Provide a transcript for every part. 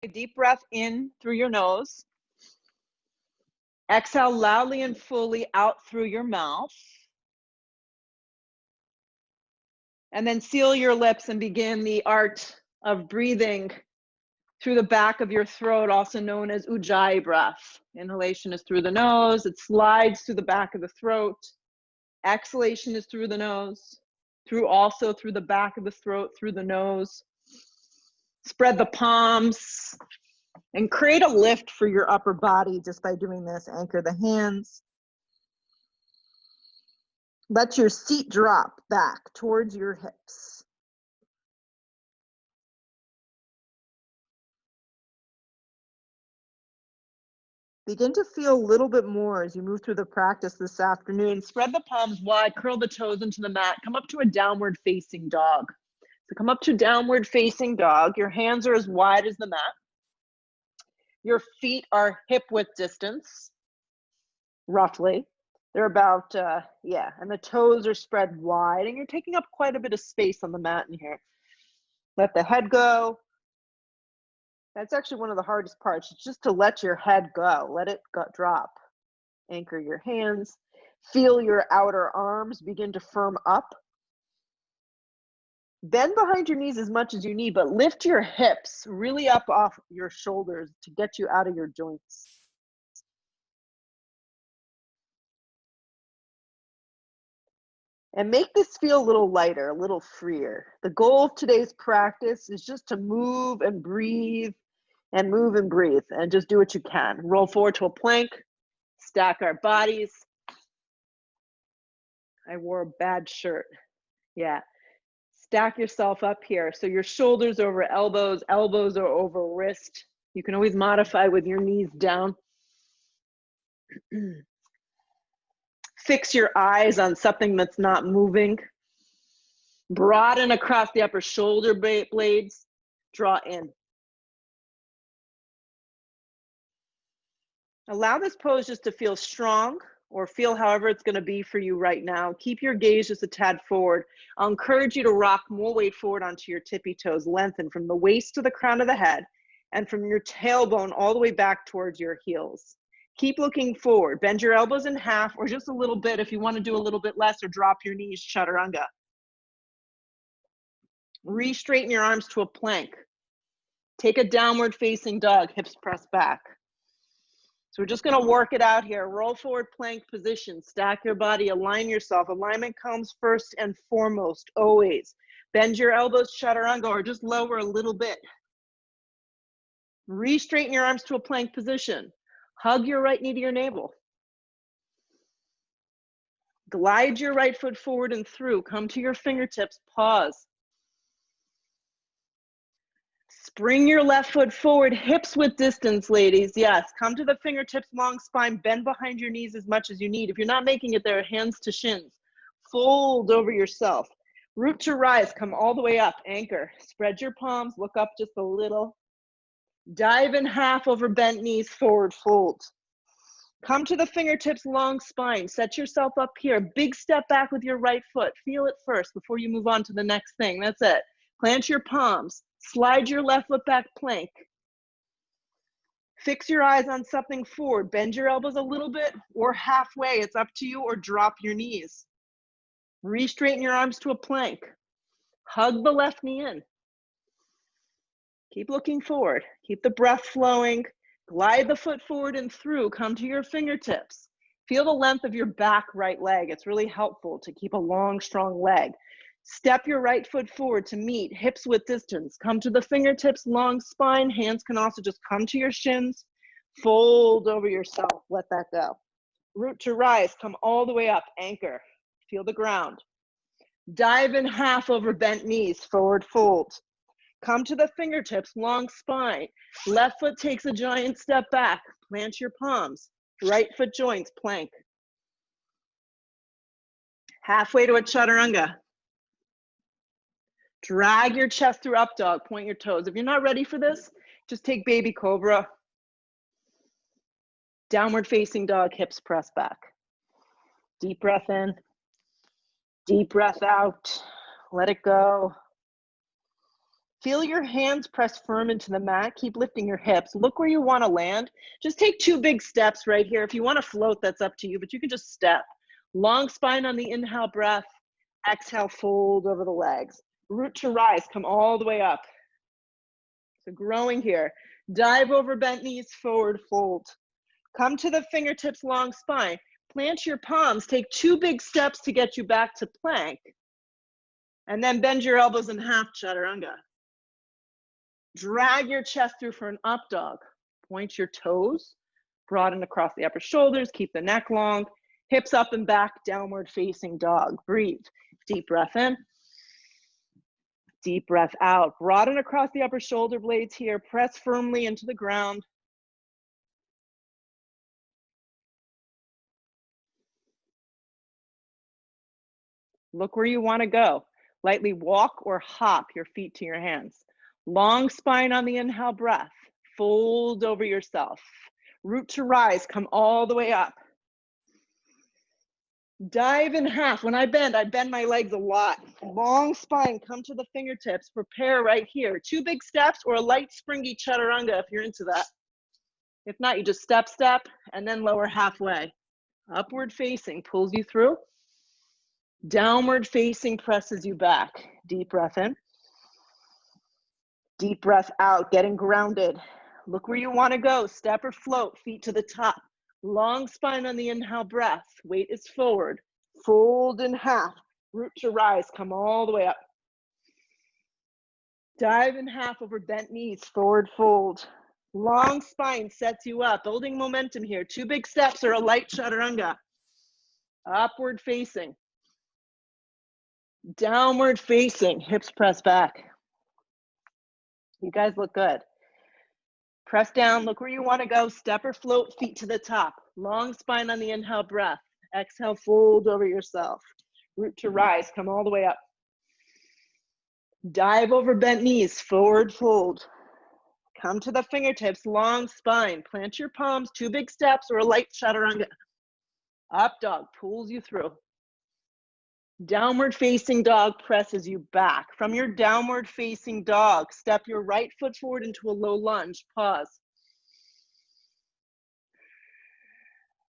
A deep breath in through your nose. Exhale loudly and fully out through your mouth. And then seal your lips and begin the art of breathing through the back of your throat, also known as Ujjayi breath. Inhalation is through the nose. It slides through the back of the throat. Exhalation is through the nose, also through the back of the throat, through the nose. Spread the palms and create a lift for your upper body just by doing this. Anchor the hands. Let your seat drop back towards your hips. Begin to feel a little bit more as you move through the practice this afternoon. Spread the palms wide, curl the toes into the mat, come up to a downward facing dog. So come up to downward facing dog. Your hands are as wide as the mat. Your feet are hip width distance, roughly. They're about, and the toes are spread wide, and you're taking up quite a bit of space on the mat in here. Let the head go. That's actually one of the hardest parts. It's just to let your head go. Let it drop. Anchor your hands. Feel your outer arms begin to firm up. Bend behind your knees as much as you need, but lift your hips really up off your shoulders to get you out of your joints. And make this feel a little lighter, a little freer. The goal of today's practice is just to move and breathe and move and breathe and just do what you can. Roll forward to a plank, stack our bodies. I wore a bad shirt. Yeah. Stack yourself up here. So your shoulders over elbows, elbows are over wrist. You can always modify with your knees down. Fix your eyes on something that's not moving. Broaden across the upper shoulder blades. Draw in. Allow this pose just to feel strong, or feel however it's going to be for you right now. Keep your gaze just a tad forward. I'll encourage you to rock more weight forward onto your tippy toes. Lengthen from the waist to the crown of the head, and from your tailbone all the way back towards your heels. Keep looking forward. Bend your elbows in half, or just a little bit if you want to do a little bit less, or drop your knees, chaturanga. Re-straighten your arms to a plank. Take a downward facing dog, hips press back. So we're just going to work it out here. Roll forward plank position. Stack your body. Align yourself. Alignment comes first and foremost, always. Bend your elbows, chaturanga, or just lower a little bit. Re-straighten your arms to a plank position. Hug your right knee to your navel. Glide your right foot forward and through. Come to your fingertips. Pause. Spring your left foot forward, hips width distance, ladies. Yes, come to the fingertips, long spine, bend behind your knees as much as you need. If you're not making it there, hands to shins. Fold over yourself. Root to rise, come all the way up, anchor. Spread your palms, look up just a little. Dive in half over bent knees, forward fold. Come to the fingertips, long spine. Set yourself up here. Big step back with your right foot. Feel it first before you move on to the next thing. That's it. Plant your palms. Slide your left foot back, plank. Fix your eyes on something forward. Bend your elbows a little bit or halfway. It's up to you, or drop your knees. Re-straighten your arms to a plank. Hug the left knee in. Keep looking forward. Keep the breath flowing. Glide the foot forward and through. Come to your fingertips. Feel the length of your back right leg. It's really helpful to keep a long, strong leg. Step your right foot forward to meet, hips width distance. Come to the fingertips, long spine. Hands can also just come to your shins. Fold over yourself. Let that go. Root to rise. Come all the way up. Anchor. Feel the ground. Dive in half over bent knees. Forward fold. Come to the fingertips, long spine. Left foot takes a giant step back. Plant your palms. Right foot joints, plank. Halfway to a chaturanga. Drag your chest through up dog, point your toes. If you're not ready for this, just take baby cobra. Downward facing dog, hips press back. Deep breath in, deep breath out. Let it go. Feel your hands press firm into the mat. Keep lifting your hips. Look where you want to land. Just take 2 big steps right here. If you want to float, that's up to you, but you can just step. Long spine on the inhale breath. Exhale, fold over the legs. Root to rise, come all the way up. So growing here. Dive over bent knees, forward fold. Come to the fingertips, long spine. Plant your palms. Take 2 big steps to get you back to plank. And then bend your elbows in half, chaturanga. Drag your chest through for an up dog. Point your toes, broaden across the upper shoulders, keep the neck long, hips up and back, downward facing dog. Breathe. Deep breath in. Deep breath out. Broaden across the upper shoulder blades here. Press firmly into the ground. Look where you want to go. Lightly walk or hop your feet to your hands. Long spine on the inhale breath. Fold over yourself. Root to rise, come all the way up. Dive in half. When I bend my legs a lot. Long spine, come to the fingertips. Prepare right here. 2 big steps or a light springy chaturanga if you're into that. If not, you just step, and then lower halfway. Upward facing pulls you through. Downward facing presses you back. Deep breath in. Deep breath out, getting grounded. Look where you want to go. Step or float, feet to the top. Long spine on the inhale breath. Weight is forward. Fold in half. Root to rise, come all the way up. Dive in half over bent knees, forward fold. Long spine sets you up, building momentum here. 2 big steps or a light chaturanga. Upward facing. Downward facing, hips press back. You guys look good. Press down, look where you want to go. Step or float, feet to the top. Long spine on the inhale breath. Exhale, fold over yourself. Root to rise, come all the way up. Dive over bent knees, forward fold. Come to the fingertips, long spine. Plant your palms, 2 big steps or a light chaturanga. Up dog pulls you through. Downward facing dog presses you back. From your downward facing dog, step your right foot forward into a low lunge. Pause.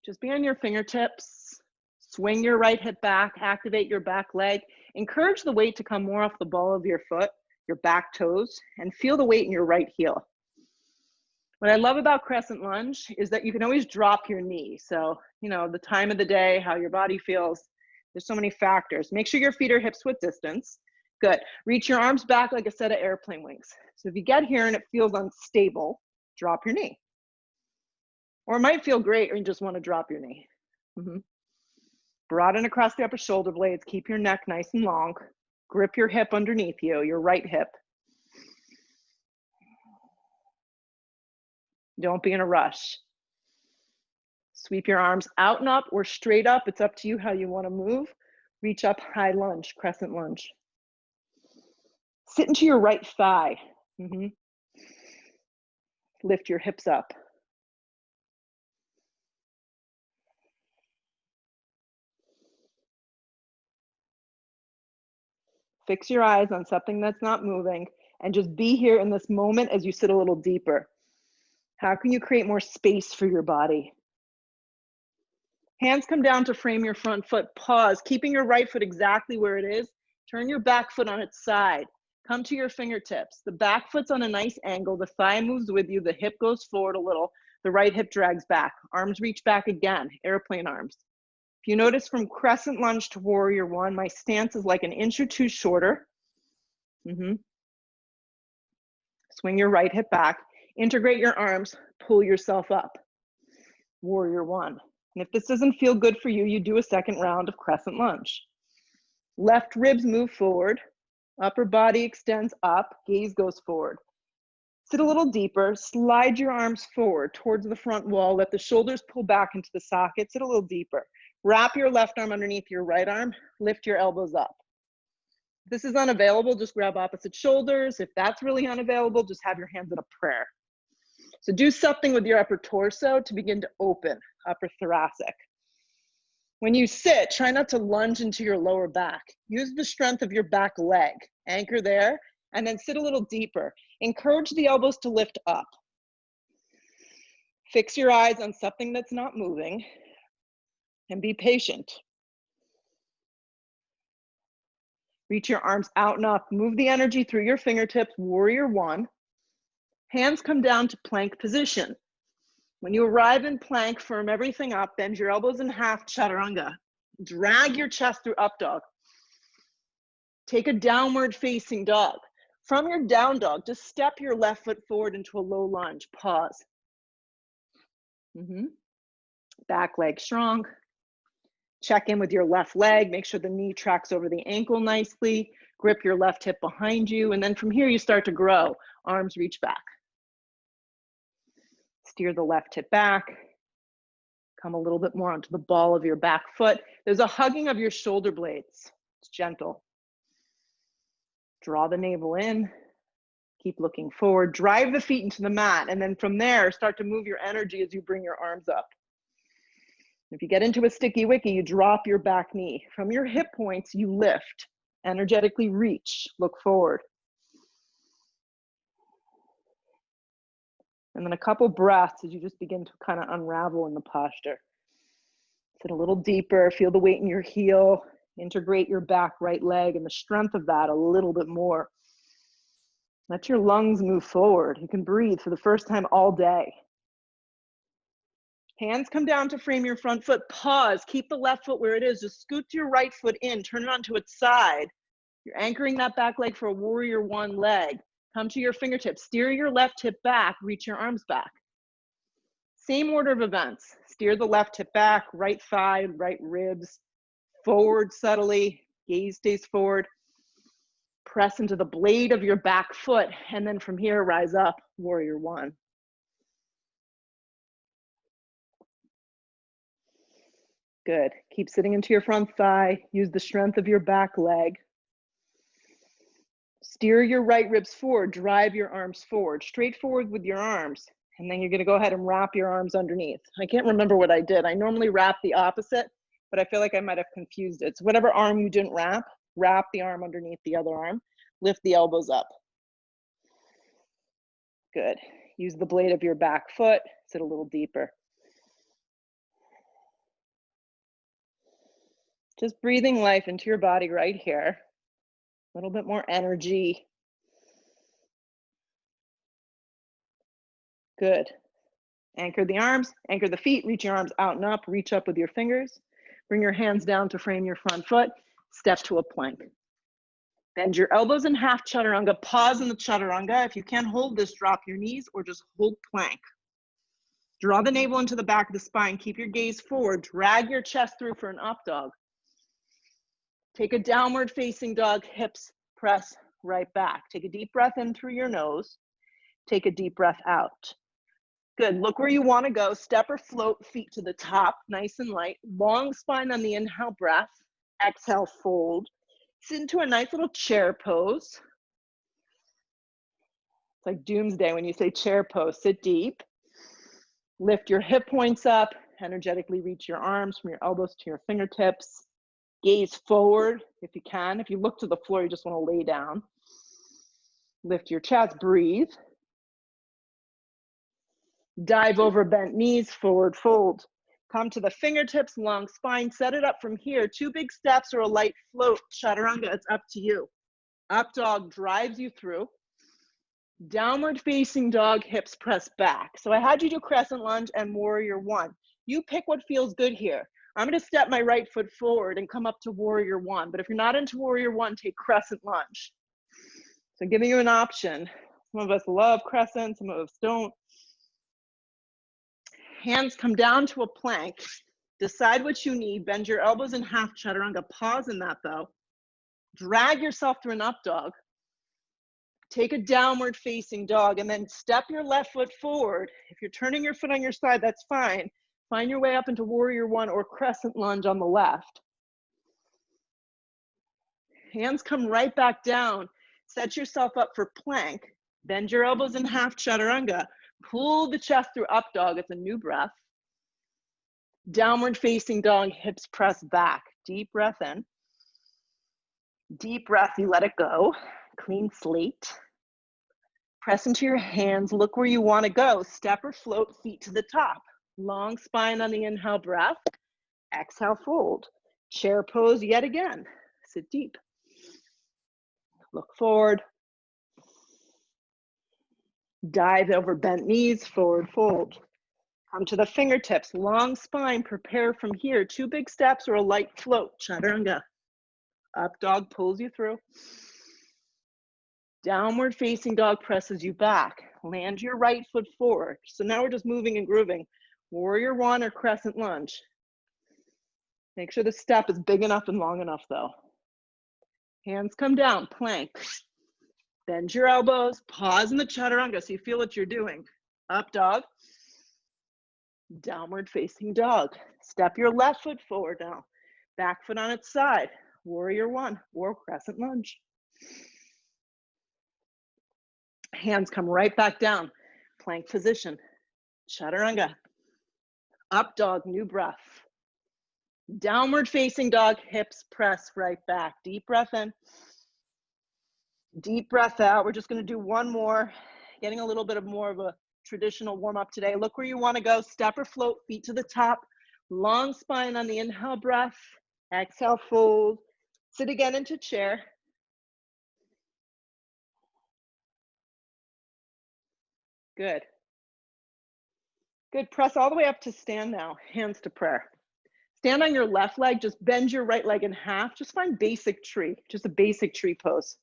Just be on your fingertips. Swing your right hip back, activate your back leg. Encourage the weight to come more off the ball of your foot, your back toes, and feel the weight in your right heel. What I love about Crescent Lunge is that you can always drop your knee. So, the time of the day, how your body feels. There's so many factors. Make sure your feet are hips width distance. Good. Reach your arms back like a set of airplane wings. So if you get here and it feels unstable, drop your knee. Or it might feel great or you just want to drop your knee. Broaden across the upper shoulder blades. Keep your neck nice and long. Grip your hip underneath you, your right hip. Don't be in a rush. Sweep your arms out and up or straight up. It's up to you how you want to move. Reach up, high lunge, crescent lunge. Sit into your right thigh. Lift your hips up. Fix your eyes on something that's not moving and just be here in this moment as you sit a little deeper. How can you create more space for your body? Hands come down to frame your front foot. Pause, keeping your right foot exactly where it is. Turn your back foot on its side. Come to your fingertips. The back foot's on a nice angle. The thigh moves with you. The hip goes forward a little. The right hip drags back. Arms reach back again, airplane arms. If you notice from Crescent Lunge to Warrior One, my stance is like an inch or 2 shorter. Swing your right hip back. Integrate your arms. Pull yourself up. Warrior One. And if this doesn't feel good for you, you do a second round of Crescent Lunge. Left ribs move forward. Upper body extends up. Gaze goes forward. Sit a little deeper. Slide your arms forward towards the front wall. Let the shoulders pull back into the socket. Sit a little deeper. Wrap your left arm underneath your right arm. Lift your elbows up. If this is unavailable, just grab opposite shoulders. If that's really unavailable, just have your hands in a prayer. So do something with your upper torso to begin to open, upper thoracic. When you sit, try not to lunge into your lower back. Use the strength of your back leg. Anchor there And then sit a little deeper. Encourage the elbows to lift up. Fix your eyes on something that's not moving and be patient. Reach your arms out and up. Move the energy through your fingertips, warrior one. Hands come down to plank position. When you arrive in plank, firm everything up, bend your elbows in half, chaturanga. Drag your chest through up dog. Take a downward facing dog. From your down dog, just step your left foot forward into a low lunge. Pause. Back leg strong. Check in with your left leg. Make sure the knee tracks over the ankle nicely. Grip your left hip behind you. And then from here, you start to grow. Arms reach back. Steer the left hip back. Come a little bit more onto the ball of your back foot. There's a hugging of your shoulder blades. It's gentle. Draw the navel in. Keep looking forward. Drive the feet into the mat. And then from there, start to move your energy as you bring your arms up. If you get into a sticky wicky, you drop your back knee. From your hip points, you lift. Energetically reach. Look forward. And then a couple breaths as you just begin to kind of unravel in the posture. Sit a little deeper. Feel the weight in your heel. Integrate your back right leg and the strength of that a little bit more. Let your lungs move forward. You can breathe for the first time all day. Hands come down to frame your front foot. Pause. Keep the left foot where it is. Just scoot your right foot in. Turn it onto its side. You're anchoring that back leg for a warrior one leg. Come to your fingertips. Steer your left hip back. Reach your arms back. Same order of events. Steer the left hip back. Right thigh, right ribs. Forward subtly. Gaze stays forward. Press into the blade of your back foot. And then from here, rise up. Warrior one. Good. Keep sitting into your front thigh. Use the strength of your back leg. Steer your right ribs forward. Drive your arms forward. Straight forward with your arms. And then you're going to go ahead and wrap your arms underneath. I can't remember what I did. I normally wrap the opposite, but I feel like I might have confused it. So whatever arm you didn't wrap, wrap the arm underneath the other arm. Lift the elbows up. Good. Use the blade of your back foot. Sit a little deeper. Just breathing life into your body right here. A little bit more energy. Good. Anchor the arms, anchor the feet, reach your arms out and up, reach up with your fingers. Bring your hands down to frame your front foot. Step to a plank. Bend your elbows in half, chaturanga. Pause in the chaturanga. If you can't hold this, drop your knees or just hold plank. Draw the navel into the back of the spine. Keep your gaze forward. Drag your chest through for an up dog. Take a downward facing dog, hips press right back. Take a deep breath in through your nose. Take a deep breath out. Good, look where you wanna go. Step or float, feet to the top, nice and light. Long spine on the inhale breath. Exhale, fold. Sit into a nice little chair pose. It's like doomsday when you say chair pose. Sit deep. Lift your hip points up. Energetically reach your arms from your elbows to your fingertips. Gaze forward if you can. If you look to the floor, you just want to lay down. Lift your chest, breathe. Dive over bent knees, forward fold. Come to the fingertips, long spine. Set it up from here. 2 big steps or a light float. Chaturanga, it's up to you. Up dog drives you through. Downward facing dog, hips press back. So I had you do crescent lunge and warrior one. You pick what feels good here. I'm going to step my right foot forward and come up to warrior one. But if you're not into warrior one, take crescent lunge. So I'm giving you an option. Some of us love crescent, some of us don't. Hands come down to a plank. Decide what you need. Bend your elbows in half, chaturanga. Pause in that though. Drag yourself through an up dog. Take a downward facing dog and then step your left foot forward. If you're turning your foot on your side, that's fine. Find your way up into warrior one or crescent lunge on the left. Hands come right back down. Set yourself up for plank. Bend your elbows in half, chaturanga. Pull the chest through up dog. It's a new breath. Downward facing dog, hips press back. Deep breath in. Deep breath, you let it go. Clean slate. Press into your hands, look where you want to go. Step or float, feet to the top. Long spine on the inhale breath. Exhale, fold. Chair pose yet again. Sit deep. Look forward. Dive over bent knees, forward fold. Come to the fingertips, long spine, prepare from here. 2 big steps or a light float, chaturanga. Up dog pulls you through. Downward facing dog presses you back. Land your right foot forward. So now we're just moving and grooving. Warrior 1 or crescent lunge. Make sure the step is big enough and long enough though. Hands come down, plank. Bend your elbows, pause in the chaturanga so you feel what you're doing. Up dog. Downward facing dog. Step your left foot forward now. Back foot on its side. Warrior 1 or crescent lunge. Hands come right back down. Plank position. Chaturanga. Up dog, new breath. Downward facing dog, hips press right back. Deep breath in. Deep breath out. We're just going to do one more. Getting a little bit of more of a traditional warm up today. Look where you want to go. Step or float, feet to the top. Long spine on the inhale breath. Exhale, fold. Sit again into chair. Good. Good. Press all the way up to stand now. Hands to prayer. Stand on your left leg. Just bend your right leg in half. Just find basic tree. Just a basic tree pose.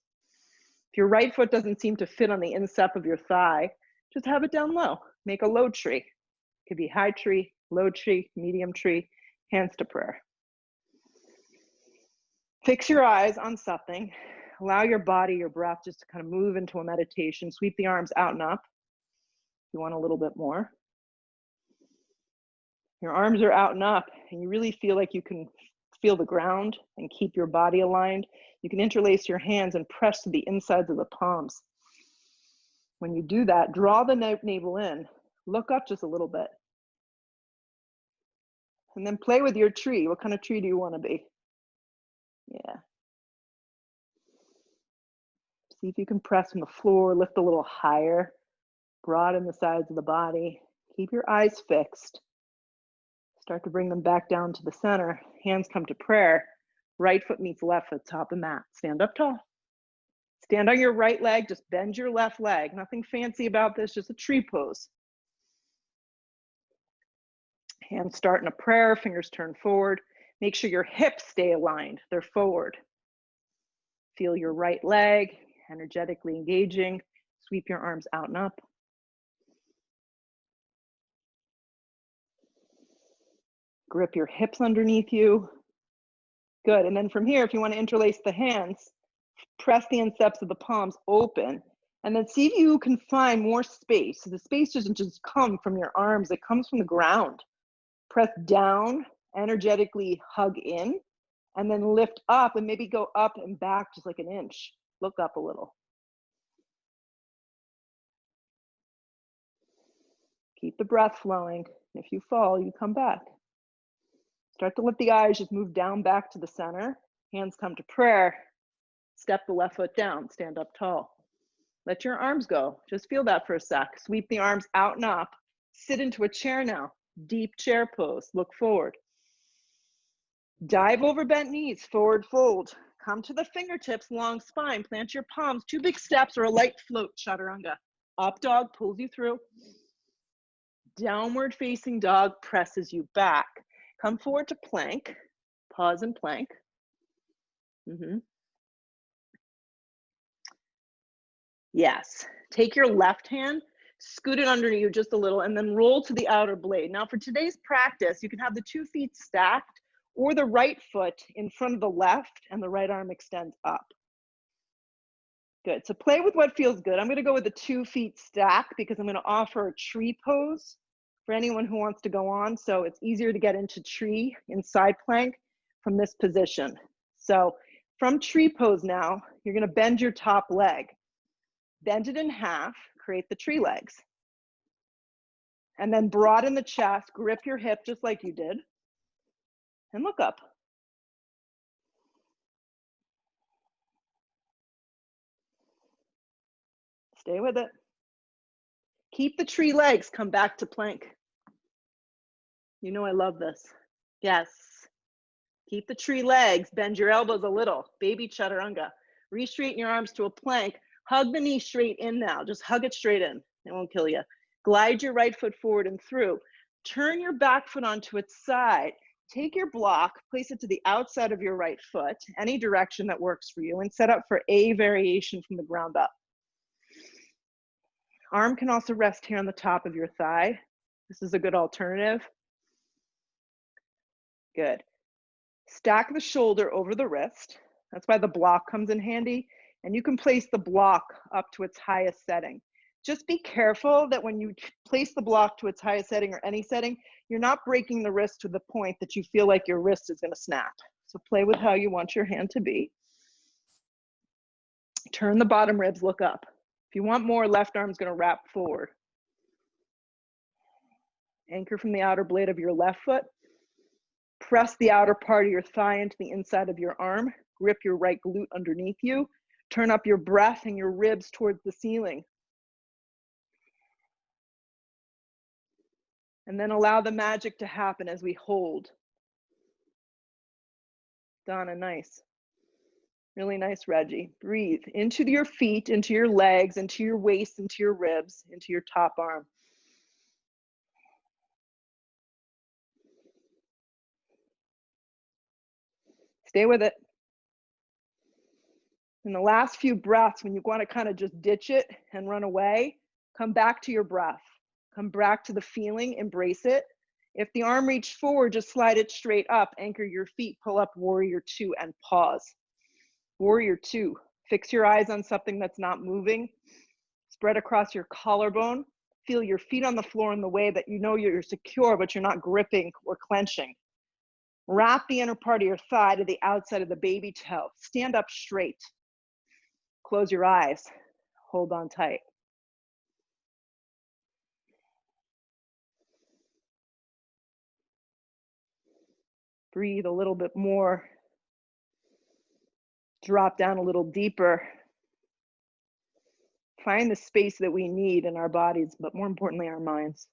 If your right foot doesn't seem to fit on the instep of your thigh, just have it down low. Make a low tree. It could be high tree, low tree, medium tree. Hands to prayer. Fix your eyes on something. Allow your body, your breath just to kind of move into a meditation. Sweep the arms out and up. If you want a little bit more. Your arms are out and up and you really feel like you can feel the ground and keep your body aligned. You can interlace your hands and press to the insides of the palms. When you do that, draw the navel in. Look up just a little bit. And then play with your tree. What kind of tree do you want to be? Yeah. See if you can press from the floor, lift a little higher, broaden the sides of the body. Keep your eyes fixed. Start to bring them back down to the center. Hands come to prayer. Right foot meets left foot, top of mat. Stand up tall. Stand on your right leg, just bend your left leg. Nothing fancy about this, just a tree pose. Hands start in a prayer, fingers turn forward. Make sure your hips stay aligned, they're forward. Feel your right leg, energetically engaging. Sweep your arms out and up. Grip your hips underneath you. Good, and then from here, if you want to interlace the hands, press the insteps of the palms open, and then see if you can find more space. So the space doesn't just come from your arms, it comes from the ground. Press down, energetically hug in, and then lift up and maybe go up and back just like an inch. Look up a little. Keep the breath flowing. If you fall, you come back. Start to let the eyes just move down back to the center. Hands come to prayer. Step the left foot down, stand up tall. Let your arms go. Just feel that for a sec. Sweep the arms out and up. Sit into a chair now. Deep chair pose. Look forward. Dive over bent knees, forward fold. Come to the fingertips, long spine. Plant your palms, 2 big steps or a light float, chaturanga. Up dog pulls you through. Downward facing dog presses you back. Come forward to plank. Pause and plank. Yes. Take your left hand, scoot it under you just a little, and then roll to the outer blade. Now for today's practice, you can have the 2 feet stacked or the right foot in front of the left and the right arm extends up. Good. So play with what feels good. I'm going to go with the 2 feet stack because I'm going to offer a tree pose for anyone who wants to go on. So it's easier to get into tree in side plank from this position. So from tree pose now, you're going to bend your top leg. Bend it in half, create the tree legs. And then broaden the chest, grip your hip just like you did, and look up. Stay with it. Keep the tree legs, come back to plank. You know I love this. Yes. Keep the tree legs, bend your elbows a little. Baby chaturanga. Re-straighten your arms to a plank. Hug the knee straight in now. Just hug it straight in. It won't kill you. Glide your right foot forward and through. Turn your back foot onto its side. Take your block, place it to the outside of your right foot, any direction that works for you, and set up for a variation from the ground up. Arm can also rest here on the top of your thigh. This is a good alternative. Good. Stack the shoulder over the wrist. That's why the block comes in handy. And you can place the block up to its highest setting. Just be careful that when you place the block to its highest setting or any setting, you're not breaking the wrist to the point that you feel like your wrist is going to snap. So play with how you want your hand to be. Turn the bottom ribs, look up. If you want more, left arm's going to wrap forward. Anchor from the outer blade of your left foot. Press the outer part of your thigh into the inside of your arm. Grip your right glute underneath you. Turn up your breath and your ribs towards the ceiling. And then allow the magic to happen as we hold. Donna, nice. Really nice, Reggie. Breathe into your feet, into your legs, into your waist, into your ribs, into your top arm. Stay with it. In the last few breaths, when you want to kind of just ditch it and run away, come back to your breath. Come back to the feeling, embrace it. If the arm reached forward, just slide it straight up, anchor your feet, pull up warrior two and pause. Warrior two, fix your eyes on something that's not moving. Spread across your collarbone. Feel your feet on the floor in the way that you know you're secure, but you're not gripping or clenching. Wrap the inner part of your thigh to the outside of the baby toe. Stand up straight. Close your eyes. Hold on tight. Breathe a little bit more. Drop down a little deeper. Find the space that we need in our bodies, but more importantly, our minds.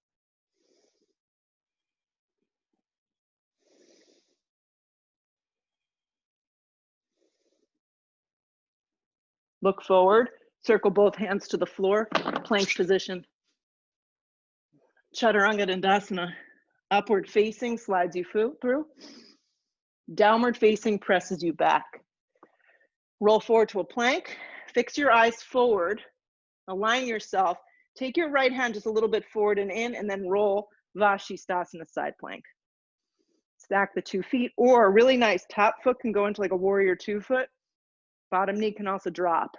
Look forward, circle both hands to the floor, plank position. Chaturanga Dandasana. Upward facing slides you through. Downward facing presses you back. Roll forward to a plank. Fix your eyes forward. Align yourself. Take your right hand just a little bit forward and in, and then roll Vashisthasana side plank. Stack the 2 feet, or really nice, top foot can go into like a warrior 2 foot. Bottom knee can also drop.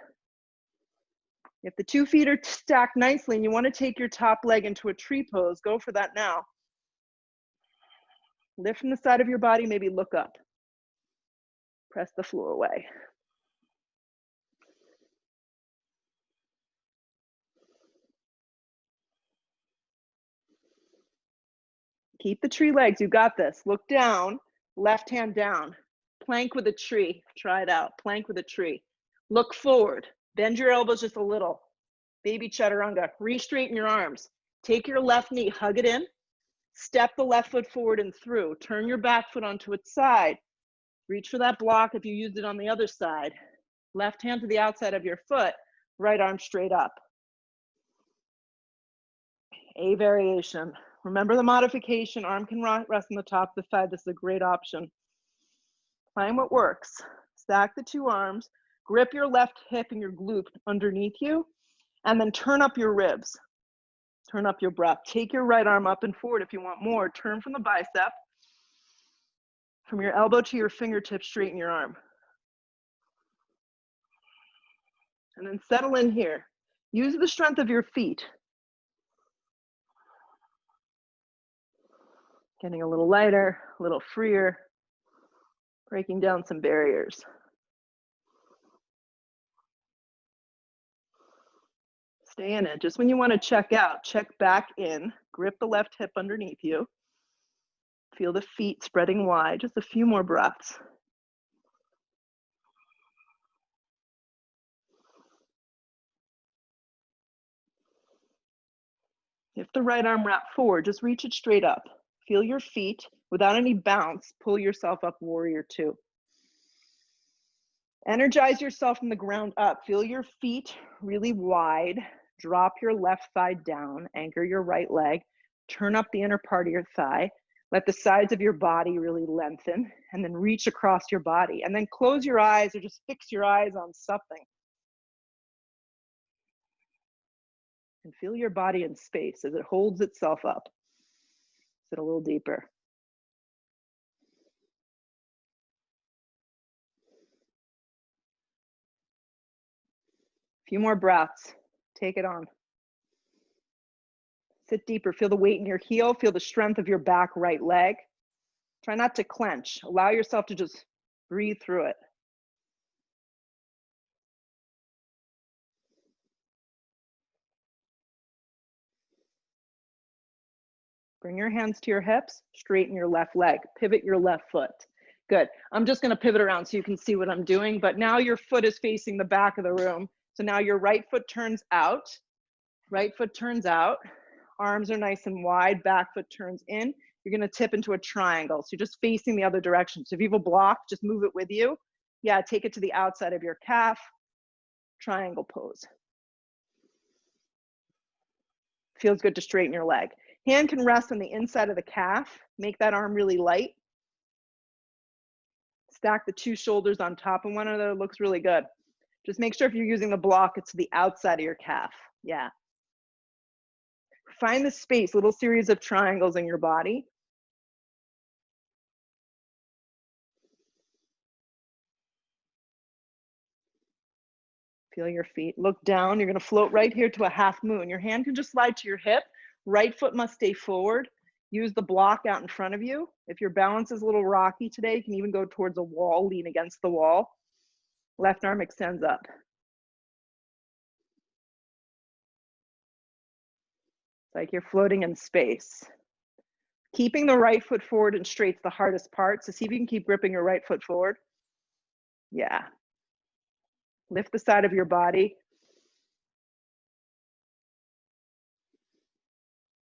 If the 2 feet are stacked nicely and you want to take your top leg into a tree pose, go for that now. Lift from the side of your body, maybe look up. Press the floor away. Keep the tree legs, you got this. Look down, left hand down. Plank with a tree, try it out. Plank with a tree. Look forward, bend your elbows just a little. Baby chaturanga, re-straighten your arms. Take your left knee, hug it in. Step the left foot forward and through. Turn your back foot onto its side. Reach for that block if you used it on the other side. Left hand to the outside of your foot, right arm straight up. A variation. Remember the modification, arm can rest on the top of the thigh. This is a great option. Find what works. Stack the 2 arms, grip your left hip and your glute underneath you, and then turn up your ribs. Turn up your breath. Take your right arm up and forward if you want more. Turn from the bicep. From your elbow to your fingertip, straighten your arm. And then settle in here. Use the strength of your feet. Getting a little lighter, a little freer, breaking down some barriers. Stay in it. Just when you want to check out, check back in. Grip the left hip underneath you. Feel the feet spreading wide. Just a few more breaths. If the right arm wrapped forward, just reach it straight up. Feel your feet. Without any bounce, pull yourself up, warrior two. Energize yourself from the ground up. Feel your feet really wide. Drop your left thigh down. Anchor your right leg. Turn up the inner part of your thigh. Let the sides of your body really lengthen, and then reach across your body. And then close your eyes or just fix your eyes on something. And feel your body in space as it holds itself up. Sit a little deeper. A few more breaths. Take it on. Sit deeper. Feel the weight in your heel. Feel the strength of your back right leg. Try not to clench. Allow yourself to just breathe through it. Bring your hands to your hips. Straighten your left leg. Pivot your left foot. Good. I'm just going to pivot around so you can see what I'm doing. But now your foot is facing the back of the room. So now your right foot turns out. Right foot turns out. Arms are nice and wide. Back foot turns in. You're going to tip into a triangle. So you're just facing the other direction. So if you have a block, just move it with you. Yeah, take it to the outside of your calf. Triangle pose. Feels good to straighten your leg. Hand can rest on the inside of the calf. Make that arm really light. Stack the two shoulders on top of one another. Looks really good. Just make sure if you're using the block, it's to the outside of your calf. Yeah. Find the space, little series of triangles in your body. Feel your feet. Look down. You're going to float right here to a half moon. Your hand can just slide to your hip. Right foot must stay forward. Use the block out in front of you. If your balance is a little rocky today, you can even go towards a wall, lean against the wall. Left arm extends up. It's like you're floating in space. Keeping the right foot forward and straight is the hardest part. So see if you can keep gripping your right foot forward. Yeah. Lift the side of your body.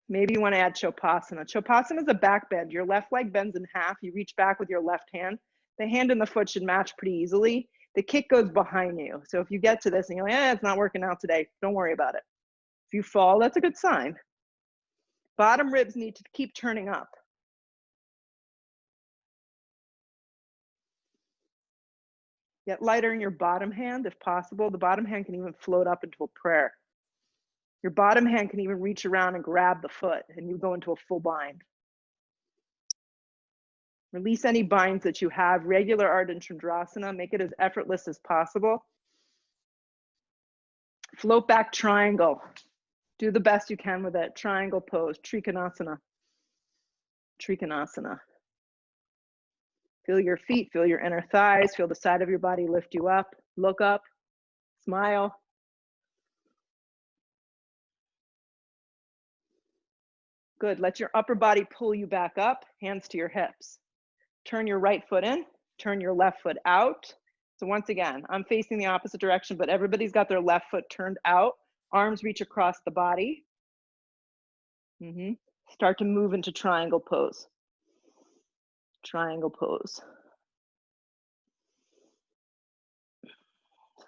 Maybe you want to add Chapasana. Chapasana is a back bend. Your left leg bends in half. You reach back with your left hand. The hand and the foot should match pretty easily. The kick goes behind you. So if you get to this and you're like, it's not working out today, don't worry about it. If you fall, that's a good sign. Bottom ribs need to keep turning up. Get lighter in your bottom hand if possible. The bottom hand can even float up into a prayer. Your bottom hand can even reach around and grab the foot and you go into a full bind. Release any binds that you have. Regular Ardha and Chandrasana. Make it as effortless as possible. Float back triangle. Do the best you can with it. Triangle pose. Trikonasana. Trikonasana. Feel your feet. Feel your inner thighs. Feel the side of your body lift you up. Look up. Smile. Good. Let your upper body pull you back up. Hands to your hips. Turn your right foot in. Turn your left foot out. So once again, I'm facing the opposite direction, but everybody's got their left foot turned out. Arms reach across the body. Start to move into triangle pose. Triangle pose.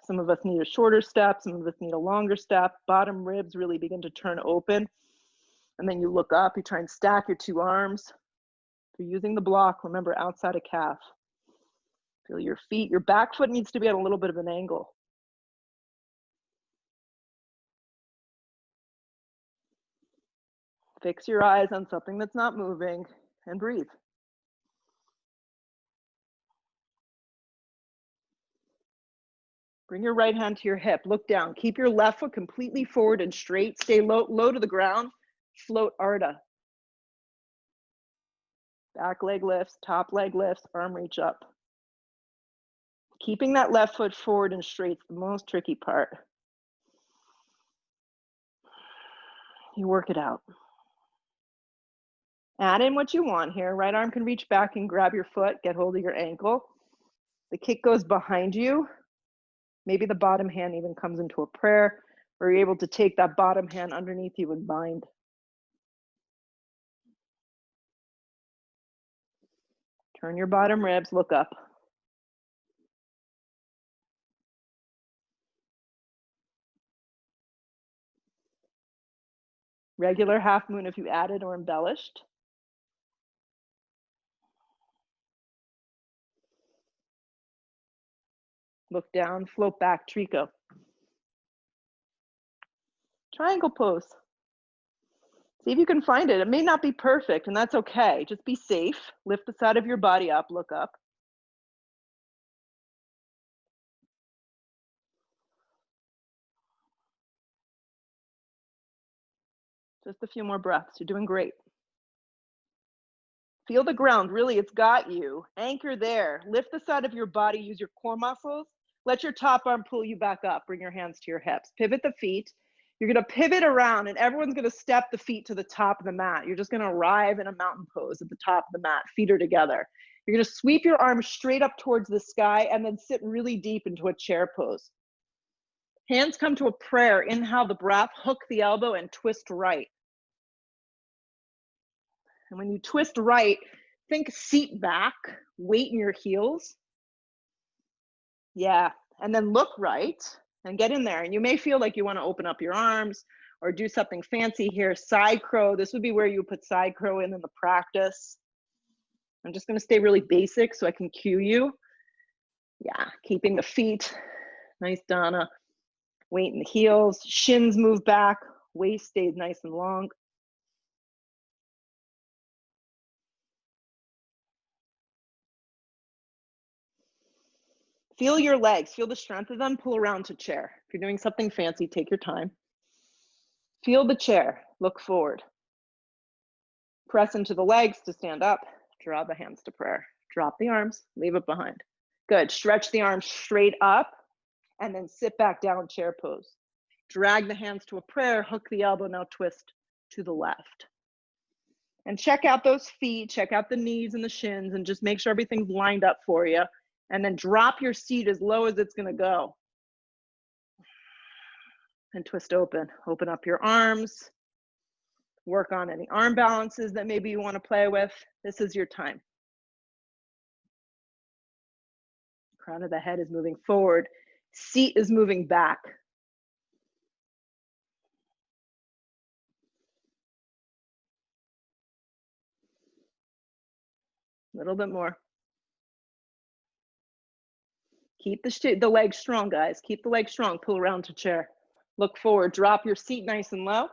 Some of us need a shorter step. Some of us need a longer step. Bottom ribs really begin to turn open. And then you look up. You try and stack your two arms. If you're using the block, remember outside of calf. Feel your feet. Your back foot needs to be at a little bit of an angle. Fix your eyes on something that's not moving and breathe. Bring your right hand to your hip. Look down. Keep your left foot completely forward and straight. Stay low to the ground. Float Ardha. Back leg lifts, top leg lifts, arm reach up. Keeping that left foot forward and straight is the most tricky part. You work it out. Add in what you want here. Right arm can reach back and grab your foot, get hold of your ankle. The kick goes behind you. Maybe the bottom hand even comes into a prayer, or you're able to take that bottom hand underneath you and bind. Turn your bottom ribs, look up. Regular half moon if you added or embellished. Look down, float back, Trico. Triangle pose. See if you can find it. It may not be perfect, and that's okay. Just be safe. Lift the side of your body up, look up. Just a few more breaths. You're doing great. Feel the ground. Really, it's got you. Anchor there. Lift the side of your body. Use your core muscles. Let your top arm pull you back up. Bring your hands to your hips. Pivot the feet. You're going to pivot around, and everyone's going to step the feet to the top of the mat. You're just going to arrive in a mountain pose at the top of the mat. Feet are together. You're going to sweep your arms straight up towards the sky and then sit really deep into a chair pose. Hands come to a prayer. Inhale the breath. Hook the elbow and twist right. And when you twist right, think seat back, weight in your heels. Yeah, and then look right and get in there. And you may feel like you want to open up your arms or do something fancy here. Side crow, this would be where you put side crow in the practice. I'm just going to stay really basic so I can cue you. Yeah, keeping the feet, nice Donna. Weight in the heels, shins move back, waist stays nice and long. Feel your legs, feel the strength of them, pull around to chair. If you're doing something fancy, take your time. Feel the chair, look forward. Press into the legs to stand up, draw the hands to prayer. Drop the arms, leave it behind. Good, stretch the arms straight up and then sit back down, chair pose. Drag the hands to a prayer, hook the elbow, now twist to the left. And check out those feet, check out the knees and the shins, and just make sure everything's lined up for you. And then drop your seat as low as it's going to go. And twist open. Open up your arms. Work on any arm balances that maybe you want to play with. This is your time. Crown of the head is moving forward. Seat is moving back. A little bit more. Keep the legs strong, guys. Keep the legs strong. Pull around to chair. Look forward. Drop your seat nice and low.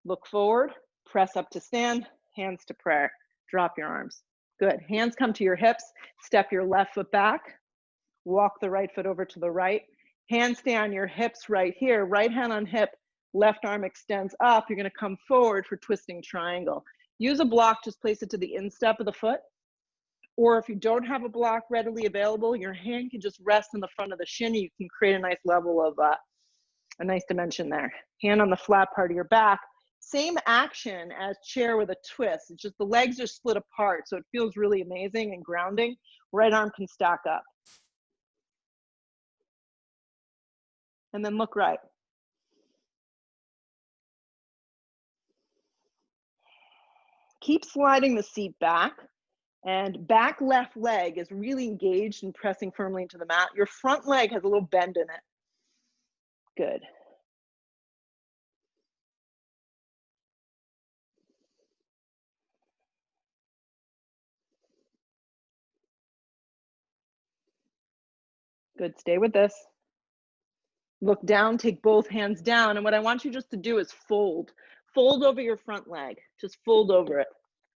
Look forward. Press up to stand. Hands to prayer. Drop your arms. Good. Hands come to your hips. Step your left foot back. Walk the right foot over to the right. Hands stay on your hips right here. Right hand on hip. Left arm extends up. You're going to come forward for twisting triangle. Use a block. Just place it to the instep of the foot. Or if you don't have a block readily available, your hand can just rest in the front of the shin. You can create a nice level of a nice dimension there. Hand on the flat part of your back. Same action as chair with a twist. It's just the legs are split apart, so it feels really amazing and grounding. Right arm can stack up. And then look right. Keep sliding the seat back. And back left leg is really engaged and pressing firmly into the mat. Your front leg has a little bend in it. Good. Good, stay with this. Look down, take both hands down. And what I want you just to do is fold. Fold over your front leg. Just fold over it.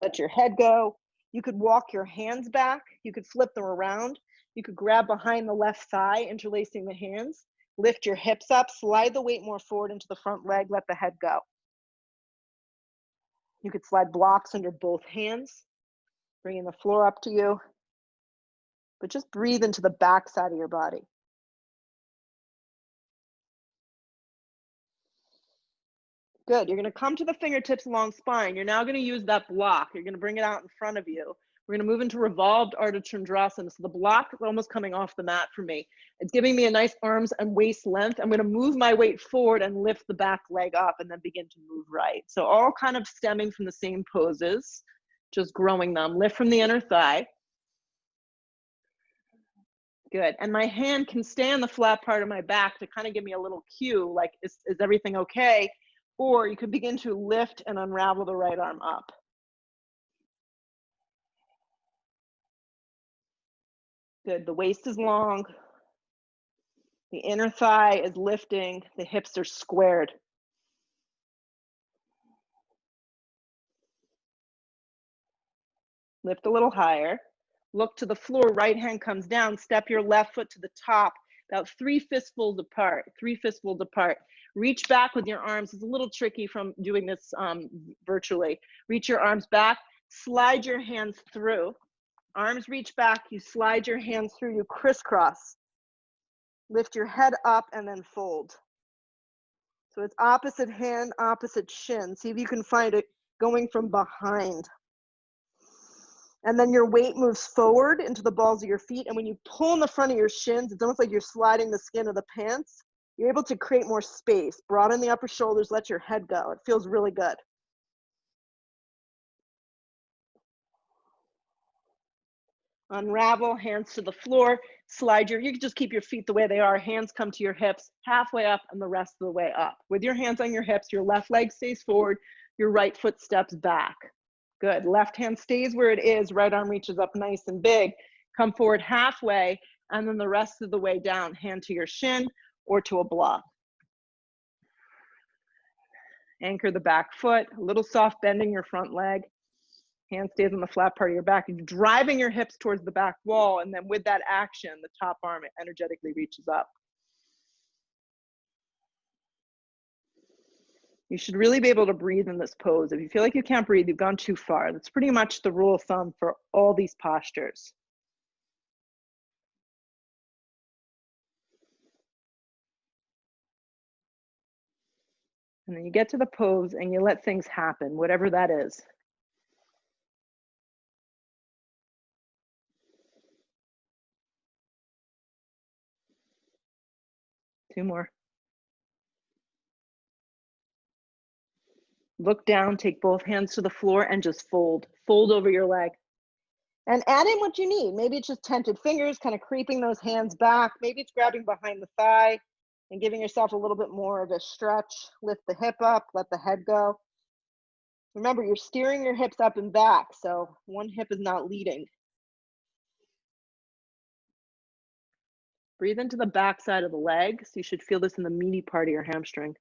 Let your head go. You could walk your hands back. You could flip them around. You could grab behind the left thigh, interlacing the hands. Lift your hips up. Slide the weight more forward into the front leg. Let the head go. You could slide blocks under both hands. Bringing the floor up to you. But just breathe into the back side of your body. Good. You're going to come to the fingertips along spine. You're now going to use that block. You're going to bring it out in front of you. We're going to move into revolved Ardha Chandrasana. So the block is almost coming off the mat for me. It's giving me a nice arms and waist length. I'm going to move my weight forward and lift the back leg up and then begin to move right. So all kind of stemming from the same poses, just growing them. Lift from the inner thigh. Good. And my hand can stay on the flat part of my back to kind of give me a little cue, like, is everything okay? Or you could begin to lift and unravel the right arm up. Good. The waist is long. The inner thigh is lifting. The hips are squared. Lift a little higher. Look to the floor. Right hand comes down. Step your left foot to the top, about 3 fistfuls apart. 3 fistfuls apart. Reach back with your arms. It's a little tricky from doing this virtually. Reach your arms back. Slide your hands through. Arms reach back. You slide your hands through. You crisscross. Lift your head up and then fold. So it's opposite hand, opposite shin. See if you can find it going from behind. And then your weight moves forward into the balls of your feet. And when you pull in the front of your shins, it's almost like you're sliding the skin of the pants. You're able to create more space. Broaden the upper shoulders, let your head go. It feels really good. Unravel, hands to the floor. Slide you can just keep your feet the way they are. Hands come to your hips, halfway up and the rest of the way up. With your hands on your hips, your left leg stays forward, your right foot steps back. Good. Left hand stays where it is. Right arm reaches up nice and big. Come forward halfway, and then the rest of the way down. Hand to your shin or to a block. Anchor the back foot. A little soft bending your front leg. Hand stays on the flat part of your back. You're driving your hips towards the back wall, and then with that action, the top arm energetically reaches up. You should really be able to breathe in this pose. If you feel like you can't breathe, you've gone too far. That's pretty much the rule of thumb for all these postures. And then you get to the pose and you let things happen, whatever that is. Two more. Look down, take both hands to the floor and just fold. Fold over your leg. And add in what you need. Maybe it's just tented fingers, kind of creeping those hands back. Maybe it's grabbing behind the thigh and giving yourself a little bit more of a stretch. Lift the hip up, let the head go. Remember, you're steering your hips up and back, so one hip is not leading. Breathe into the back side of the leg. So you should feel this in the meaty part of your hamstring.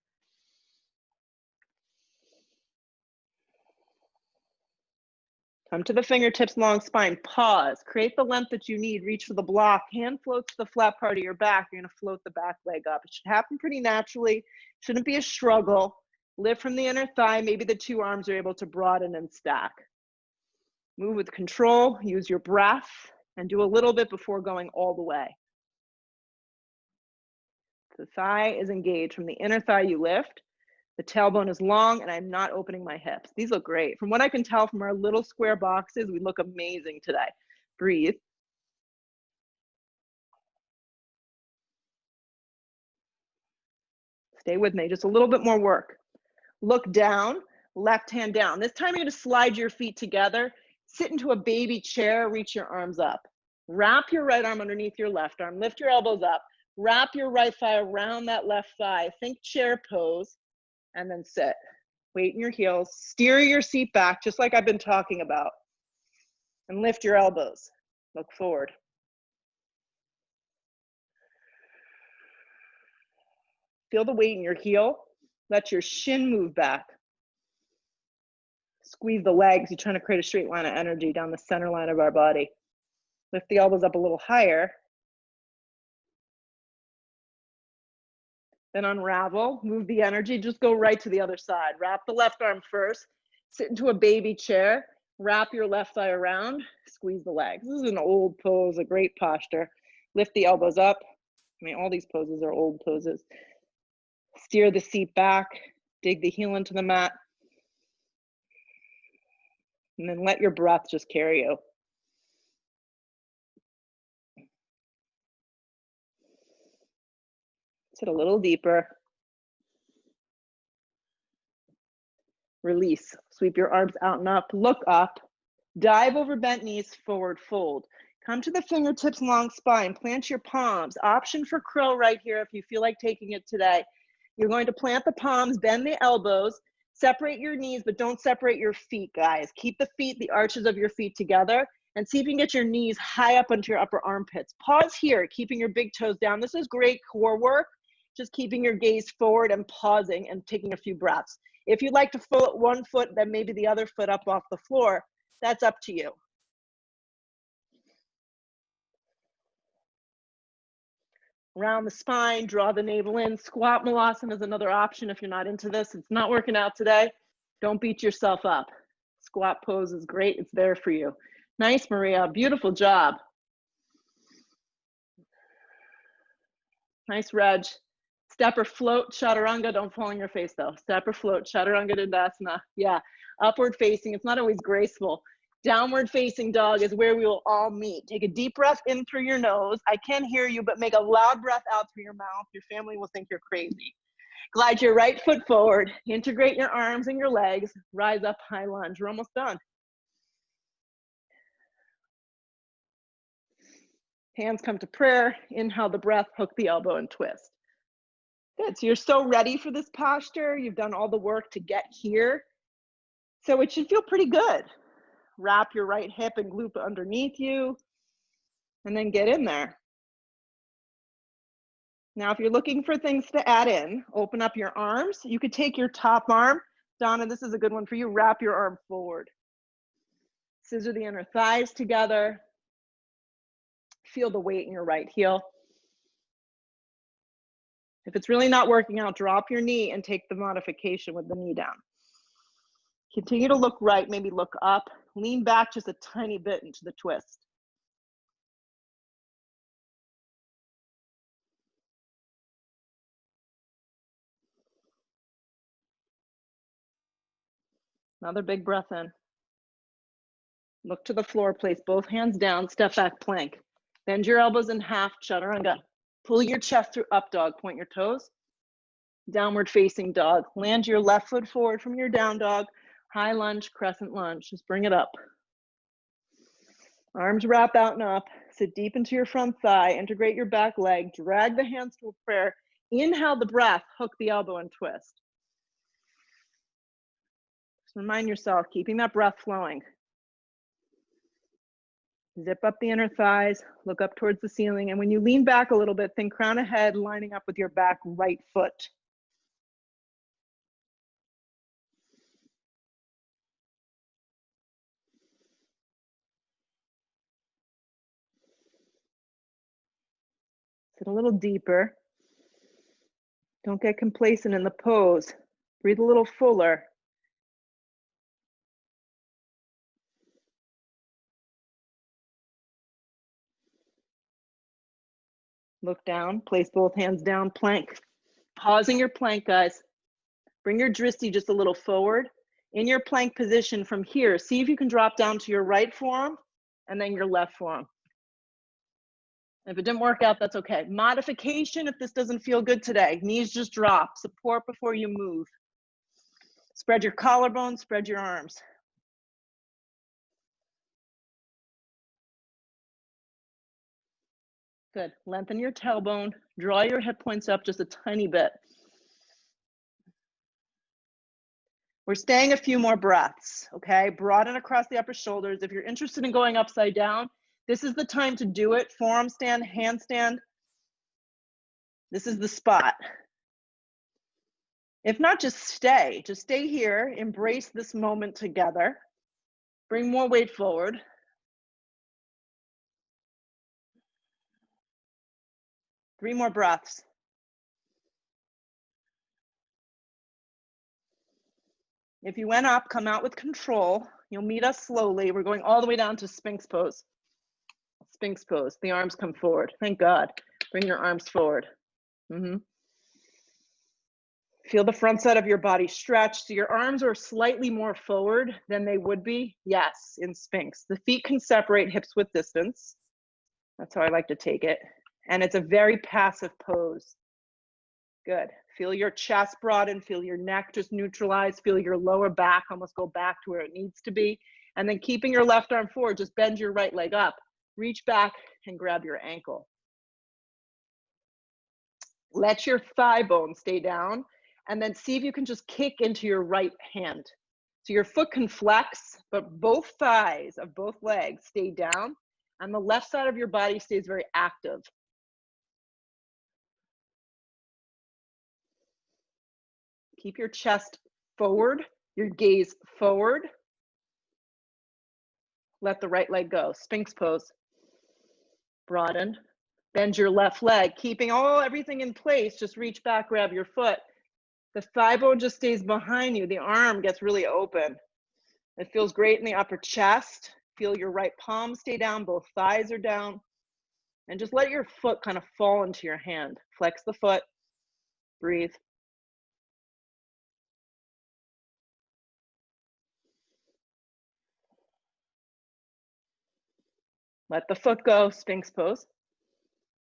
Come to the fingertips, long spine. Pause. Create the length that you need. Reach for the block. Hand floats to the flat part of your back. You're going to float the back leg up. It should happen pretty naturally. Shouldn't be a struggle. Lift from the inner thigh. Maybe the two arms are able to broaden and stack. Move with control. Use your breath. And do a little bit before going all the way. The thigh is engaged. From the inner thigh, you lift. The tailbone is long, and I'm not opening my hips. These look great. From what I can tell from our little square boxes, we look amazing today. Breathe. Stay with me, just a little bit more work. Look down, left hand down. This time you're gonna slide your feet together, sit into a baby chair, reach your arms up. Wrap your right arm underneath your left arm, lift your elbows up, wrap your right thigh around that left thigh. Think chair pose, and then sit. Weight in your heels, steer your seat back, just like I've been talking about. And lift your elbows, look forward. Feel the weight in your heel. Let your shin move back. Squeeze the legs. You're trying to create a straight line of energy down the center line of our body. Lift the elbows up a little higher. Then unravel, move the energy, just go right to the other side. Wrap the left arm first, sit into a baby chair, wrap your left thigh around, squeeze the legs. This is an old pose, a great posture. Lift the elbows up. I mean, all these poses are old poses. Steer the seat back, dig the heel into the mat, and then let your breath just carry you. Sit a little deeper. Release. Sweep your arms out and up. Look up. Dive over bent knees, forward fold. Come to the fingertips, long spine. Plant your palms. Option for curl right here if you feel like taking it today. You're going to plant the palms, bend the elbows, separate your knees, but don't separate your feet, guys. Keep the feet, the arches of your feet together, and see if you can get your knees high up into your upper armpits. Pause here, keeping your big toes down. This is great core work, just keeping your gaze forward and pausing and taking a few breaths. If you'd like to float one foot, then maybe the other foot up off the floor, that's up to you. Round the spine, draw the navel in. Squat malasana is another option if you're not into this. It's not working out today. Don't beat yourself up. Squat pose is great. It's there for you. Nice, Maria. Beautiful job. Nice, Reg. Step or float, chaturanga. Don't fall on your face, though. Step or float, chaturanga dandasana. Yeah, upward facing. It's not always graceful. Downward facing dog is where we will all meet. Take a deep breath in through your nose. I can hear you, but make a loud breath out through your mouth. Your family will think you're crazy. Glide your right foot forward. Integrate your arms and your legs. Rise up, high lunge. We're almost done. Hands come to prayer. Inhale the breath, hook the elbow and twist. Good, so you're so ready for this posture. You've done all the work to get here. So it should feel pretty good. Wrap your right hip and glute underneath you, and then get in there. Now, if you're looking for things to add in, open up your arms. You could take your top arm. Donna, this is a good one for you. Wrap your arm forward. Scissor the inner thighs together. Feel the weight in your right heel. If it's really not working out, drop your knee and take the modification with the knee down. Continue to look right, maybe look up. Lean back just a tiny bit into the twist. Another big breath in. Look to the floor, place both hands down, step back plank. Bend your elbows in half, chaturanga. Pull your chest through up dog, point your toes. Downward facing dog. Land your left foot forward from your down dog. High lunge, crescent lunge. Just bring it up. Arms wrap out and up. Sit deep into your front thigh. Integrate your back leg. Drag the hands to a prayer. Inhale the breath. Hook the elbow and twist. Just remind yourself, keeping that breath flowing. Zip up the inner thighs. Look up towards the ceiling. And when you lean back a little bit, think crown of head lining up with your back right foot. Sit a little deeper. Don't get complacent in the pose. Breathe a little fuller. Look down, place both hands down, plank. Pausing your plank, guys. Bring your dristi just a little forward. In your plank position from here, see if you can drop down to your right forearm and then your left forearm. If it didn't work out, that's okay. Modification if this doesn't feel good today. Knees just drop. Support before you move. Spread your collarbone, spread your arms. Good. Lengthen your tailbone. Draw your hip points up just a tiny bit. We're staying a few more breaths, okay? Broaden across the upper shoulders. If you're interested in going upside down, this is the time to do it. Forearm stand, handstand. This is the spot. If not, just stay here. Embrace this moment together. Bring more weight forward. Three more breaths. If you went up, come out with control. You'll meet us slowly. We're going all the way down to Sphinx pose. Sphinx pose. The arms come forward. Thank God. Bring your arms forward. Feel the front side of your body stretch. So your arms are slightly more forward than they would be. Yes, in Sphinx. The feet can separate hips width distance. That's how I like to take it. And it's a very passive pose. Good. Feel your chest broaden, feel your neck just neutralize, feel your lower back almost go back to where it needs to be. And then keeping your left arm forward, just bend your right leg up. reach back and grab your ankle. Let your thigh bone stay down, and then see if you can just kick into your right hand. So your foot can flex, but both thighs of both legs stay down, and the left side of your body stays very active. Keep your chest forward, your gaze forward. Let the right leg go. Sphinx pose. Broaden. Bend your left leg, keeping everything in place. Just reach back, grab your foot. The thigh bone just stays behind you. The arm gets really open. It feels great in the upper chest. Feel your right palm stay down, both thighs are down. And just let your foot kind of fall into your hand. Flex the foot, breathe. Let the foot go, Sphinx pose.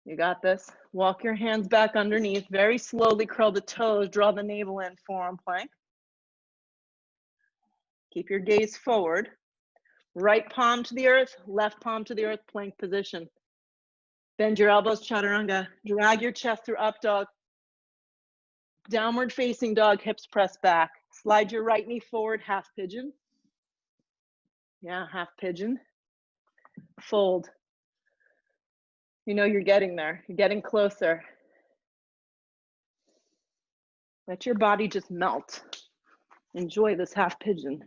You got this. Walk your hands back underneath. Very slowly curl the toes, draw the navel in, forearm plank. Keep your gaze forward. Right palm to the earth, left palm to the earth, plank position. Bend your elbows, chaturanga. Drag your chest through up dog. Downward facing dog, hips press back. Slide your right knee forward, half pigeon. Yeah, half pigeon. Fold. You know you're getting there. You're getting closer. Let your body just melt. Enjoy this half pigeon.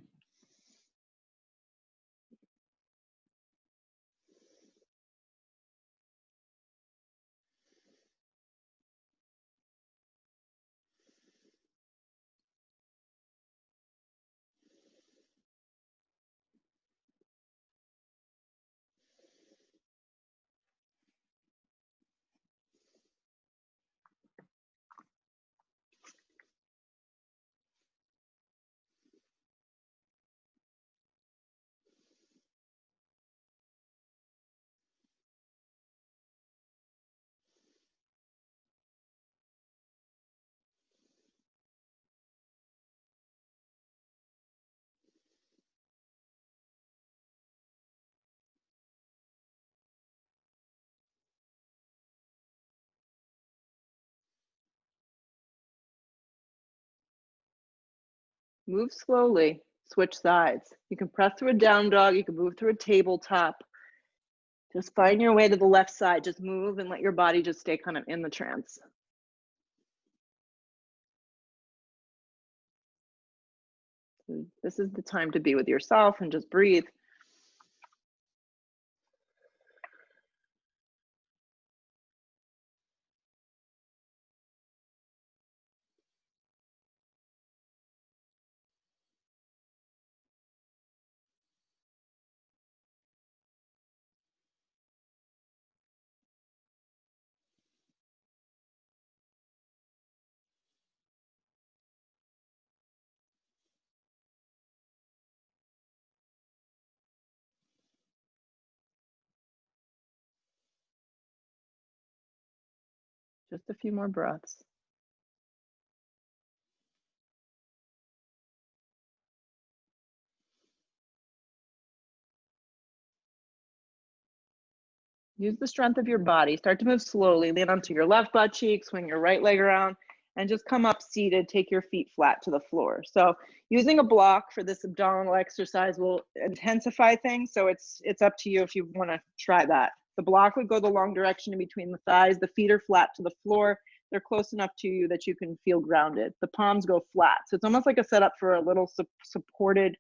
Move slowly, switch sides. You can press through a down dog, you can move through a tabletop. Just find your way to the left side. Just move and let your body just stay kind of in the trance. This is the time to be with yourself and just breathe. Just a few more breaths. Use the strength of your body. Start to move slowly. Lean onto your left butt cheek, swing your right leg around, and just come up seated. Take your feet flat to the floor. So using a block for this abdominal exercise will intensify things. So it's up to you if you want to try that. The block would go the long direction in between the thighs. The feet are flat to the floor. They're close enough to you that you can feel grounded. The palms go flat. So it's almost like a setup for a little supported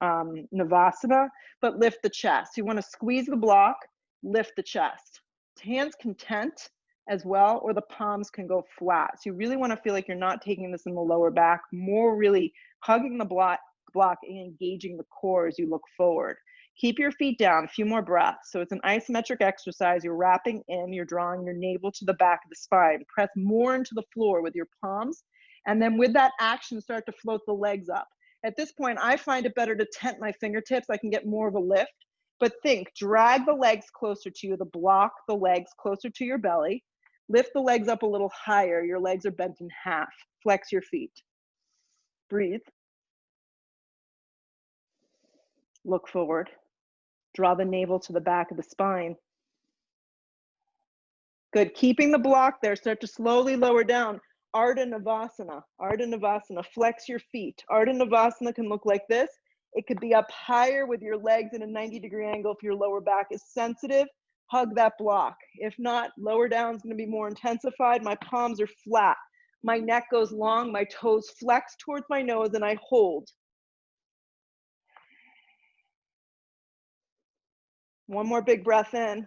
Navasana, but lift the chest. You want to squeeze the block, lift the chest. Hands can tent as well, or the palms can go flat. So you really want to feel like you're not taking this in the lower back, more really hugging the block and engaging the core as you look forward. Keep your feet down, a few more breaths. So it's an isometric exercise. You're wrapping in, you're drawing your navel to the back of the spine. Press more into the floor with your palms. And then with that action, start to float the legs up. At this point, I find it better to tent my fingertips. I can get more of a lift. But think, drag the legs closer to you, block the legs closer to your belly. Lift the legs up a little higher. Your legs are bent in half. Flex your feet. Breathe. Look forward. Draw the navel to the back of the spine. Good, keeping the block there, start to slowly lower down. Ardha Navasana, Ardha Navasana, flex your feet. Ardha Navasana can look like this. It could be up higher with your legs in a 90-degree angle if your lower back is sensitive. Hug that block. If not, lower down is gonna be more intensified. My palms are flat. My neck goes long, my toes flex towards my nose, and I hold. One more big breath in.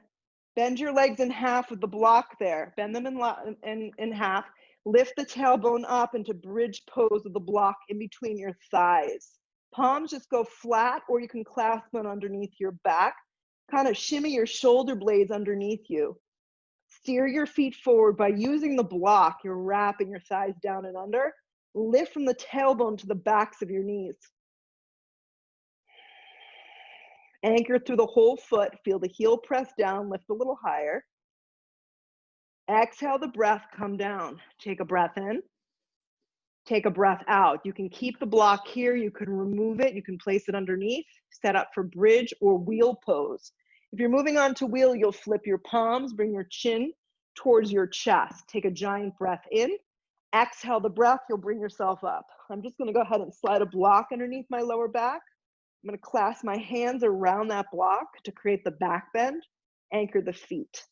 Bend your legs in half with the block there. Bend them in half. Lift the tailbone up into bridge pose with the block in between your thighs. Palms just go flat, or you can clasp them underneath your back. Kind of shimmy your shoulder blades underneath you. Steer your feet forward by using the block. You're wrapping your thighs down and under. Lift from the tailbone to the backs of your knees. Anchor through the whole foot. Feel the heel press down, lift a little higher. Exhale the breath, come down. Take a breath in. Take a breath out. You can keep the block here. You can remove it. You can place it underneath. Set up for bridge or wheel pose. If you're moving on to wheel, you'll flip your palms, bring your chin towards your chest. Take a giant breath in. Exhale the breath, you'll bring yourself up. I'm just gonna go ahead and slide a block underneath my lower back. I'm gonna clasp my hands around that block to create the back bend. Anchor the feet.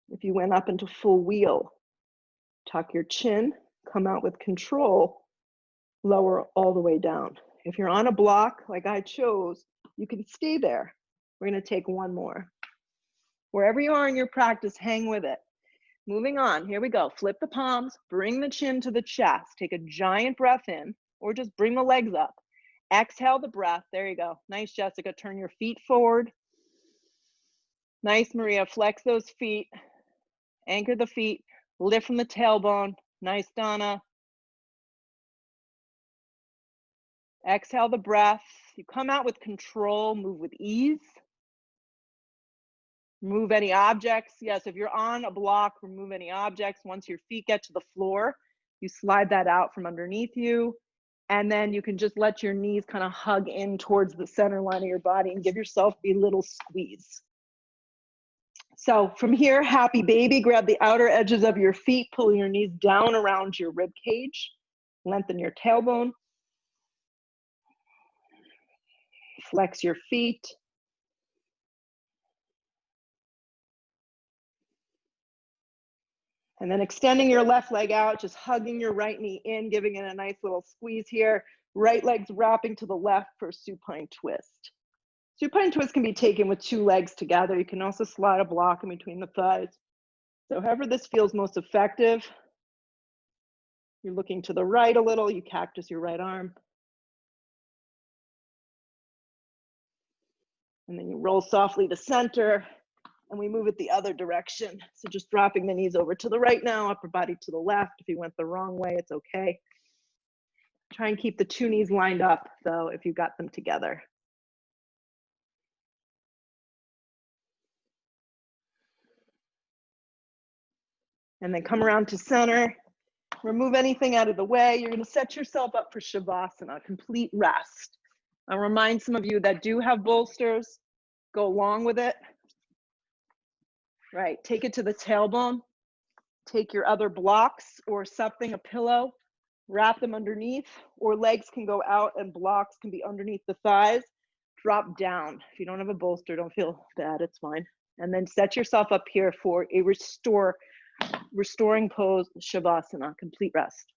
If you went up into full wheel, tuck your chin, come out with control, lower all the way down. If you're on a block like I chose, you can stay there. We're gonna take one more. Wherever you are in your practice, hang with it. Moving on, here we go. Flip the palms, bring the chin to the chest. Take a giant breath in, or just bring the legs up. Exhale the breath, there you go. Nice, Jessica, turn your feet forward. Nice, Maria, flex those feet. Anchor the feet, lift from the tailbone. Nice, Donna. Exhale the breath. You come out with control, move with ease. Remove any objects. Yes, if you're on a block, remove any objects. Once your feet get to the floor, you slide that out from underneath you. And then you can just let your knees kind of hug in towards the center line of your body and give yourself a little squeeze. So from here, happy baby, grab the outer edges of your feet, pull your knees down around your rib cage, lengthen your tailbone, flex your feet. And then extending your left leg out, just hugging your right knee in, giving it a nice little squeeze here. Right leg's wrapping to the left for supine twist. Supine twist can be taken with two legs together. You can also slide a block in between the thighs. So however this feels most effective, you're looking to the right a little, you cactus your right arm. And then you roll softly to center, and we move it the other direction. So just dropping the knees over to the right now, upper body to the left. If you went the wrong way, it's okay. Try and keep the two knees lined up, though, if you got them together. And then come around to center. Remove anything out of the way. You're going to set yourself up for Shavasana, complete rest. I'll remind some of you that do have bolsters, go along with it. Right, take it to the tailbone. Take your other blocks or something, a pillow, wrap them underneath, or legs can go out and blocks can be underneath the thighs. Drop down. If you don't have a bolster, don't feel bad, it's fine. And then set yourself up here for a restoring pose, Shavasana, complete rest.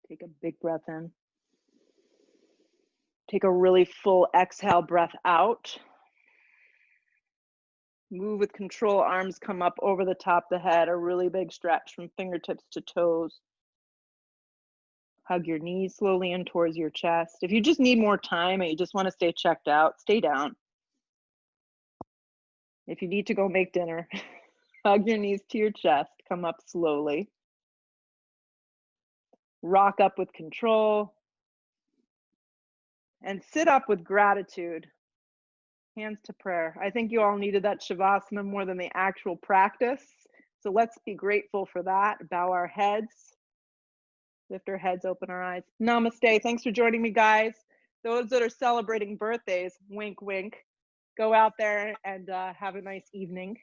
Take a big breath in. Take a really full exhale breath out. Move with control, arms come up over the top of the head, a really big stretch from fingertips to toes. Hug your knees slowly in towards your chest. If you just need more time and you just want to stay checked out, stay down. If you need to go make dinner, hug your knees to your chest, come up slowly. Rock up with control. And sit up with gratitude. Hands to prayer. I think you all needed that Shavasana more than the actual practice. So let's be grateful for that. Bow our heads. Lift our heads, open our eyes. Namaste. Thanks for joining me, guys. Those that are celebrating birthdays, wink, wink. Go out there and have a nice evening.